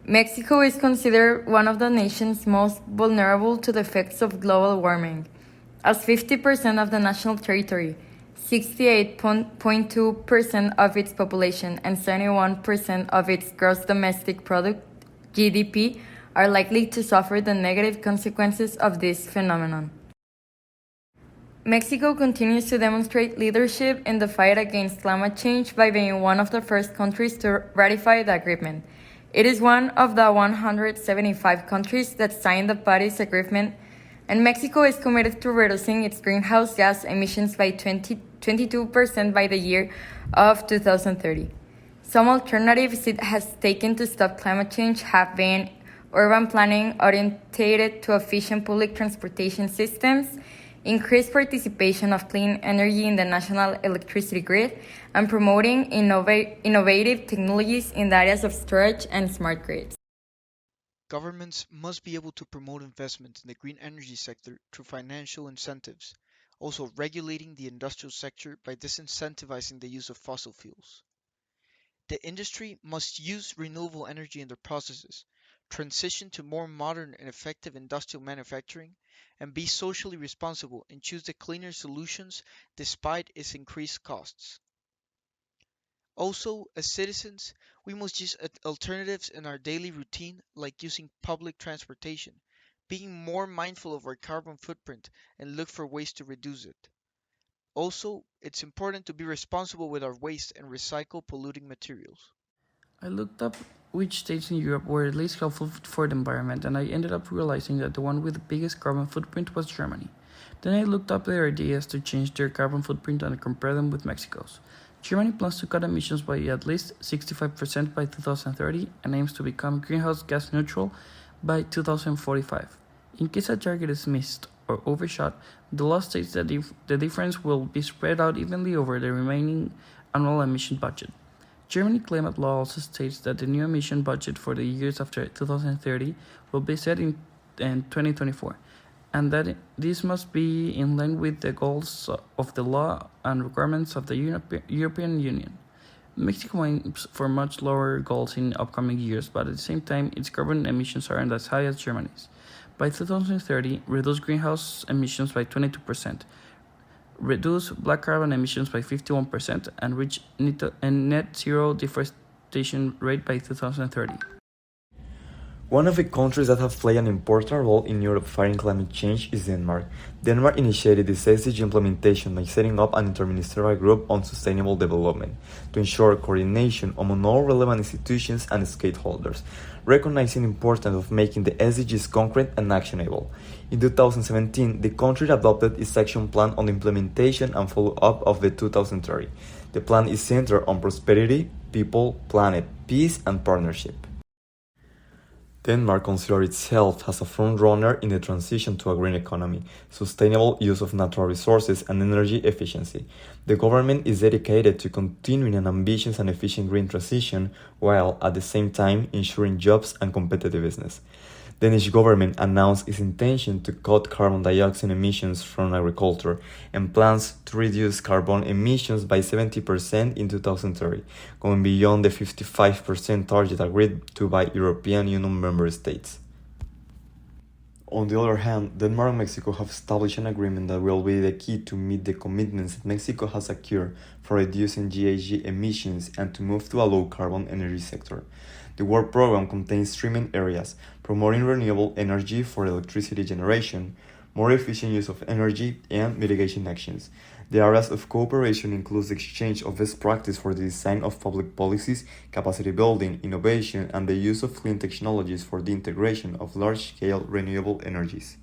Mexico is considered one of the nations most vulnerable to the effects of global warming, as 50% of the national territory, 68.2% of its population, and 71% of its gross domestic product, GDP, are likely to suffer the negative consequences of this phenomenon. Mexico continues to demonstrate leadership in the fight against climate change by being one of the first countries to ratify the agreement. It is one of the 175 countries that signed the Paris Agreement, and Mexico is committed to reducing its greenhouse gas emissions by 22% by the year of 2030. Some alternatives it has taken to stop climate change have been urban planning oriented to efficient public transportation systems, increased participation of clean energy in the national electricity grid, and promoting innovative technologies in the areas of storage and smart grids. Governments must be able to promote investment in the green energy sector through financial incentives, also regulating the industrial sector by disincentivizing the use of fossil fuels. The industry must use renewable energy in their processes, transition to more modern and effective industrial manufacturing, and be socially responsible and choose the cleaner solutions despite its increased costs. Also, as citizens, we must use alternatives in our daily routine, like using public transportation, being more mindful of our carbon footprint, and look for ways to reduce it. Also, it's important to be responsible with our waste and recycle polluting materials. I looked up which states in Europe were least helpful for the environment, and I ended up realizing that the one with the biggest carbon footprint was Germany. Then I looked up their ideas to change their carbon footprint and compare them with Mexico's. Germany plans to cut emissions by at least 65% by 2030 and aims to become greenhouse gas neutral by 2045. In case a target is missed or overshot, the law states that the difference will be spread out evenly over the remaining annual emission budget. Germany climate law also states that the new emission budget for the years after 2030 will be set in 2024, and that this must be in line with the goals of the law and requirements of the European Union. Mexico aims for much lower goals in upcoming years, but at the same time, its carbon emissions aren't as high as Germany's. By 2030, reduce greenhouse emissions by 22%, reduce black carbon emissions by 51%, and reach a net zero deforestation rate by 2030. One of the countries that have played an important role in Europe fighting climate change is Denmark. Denmark initiated this SDG implementation by setting up an interministerial group on sustainable development to ensure coordination among all relevant institutions and stakeholders, recognizing the importance of making the SDGs concrete and actionable. In 2017, the country adopted its action plan on the implementation and follow-up of the 2030. The plan is centered on prosperity, people, planet, peace, and partnership. Denmark considers itself as a front-runner in the transition to a green economy, sustainable use of natural resources, and energy efficiency. The government is dedicated to continuing an ambitious and efficient green transition, while at the same time ensuring jobs and competitiveness. The Danish government announced its intention to cut carbon dioxide emissions from agriculture and plans to reduce carbon emissions by 70% in 2030, going beyond the 55% target agreed to by European Union member states. On the other hand, Denmark and Mexico have established an agreement that will be the key to meet the commitments that Mexico has secured for reducing GHG emissions and to move to a low-carbon energy sector. The work program contains 3 main areas: promoting renewable energy for electricity generation, more efficient use of energy, and mitigation actions. The areas of cooperation include the exchange of best practice for the design of public policies, capacity building, innovation, and the use of clean technologies for the integration of large-scale renewable energies.